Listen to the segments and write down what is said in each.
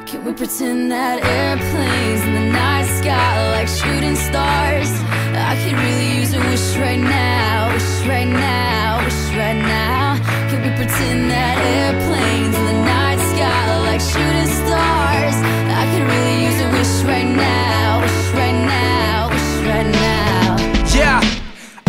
Can we pretend that airplanes in the night sky are like shooting stars? I could really use a wish right now, wish right now, wish right now. Can we pretend that airplanes in the night sky are like shooting stars? I could really use a wish right now, wish right now, wish right now. Yeah,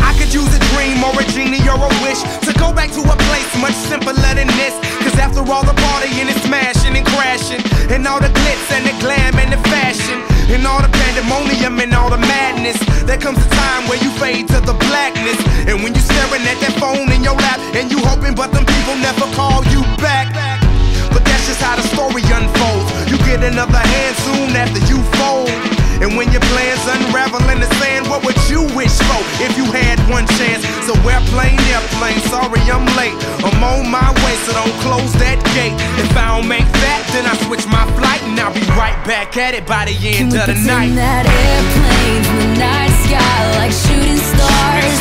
I could use a dream or a genie or a wish to go back to a place much simpler than this. Cause after all the partying and smashing and crashing, and all the glitz and the glam and the fashion, and all the pandemonium and all the madness, there comes a time where you fade to the blackness. And when you staring at that phone in your lap, and you hoping but them people never call you back. But that's just how the story unfolds. You get another hand soon after you fold. And when your plans unravel in the sand, what would you wish for if you had one chance? So airplane, sorry I'm late, I'm on my way, so don't close that gate. If I don't make that, then I switch my flight, and I'll be right back at it by the end of the night. Can we pretend that airplanes in the night sky like shooting stars?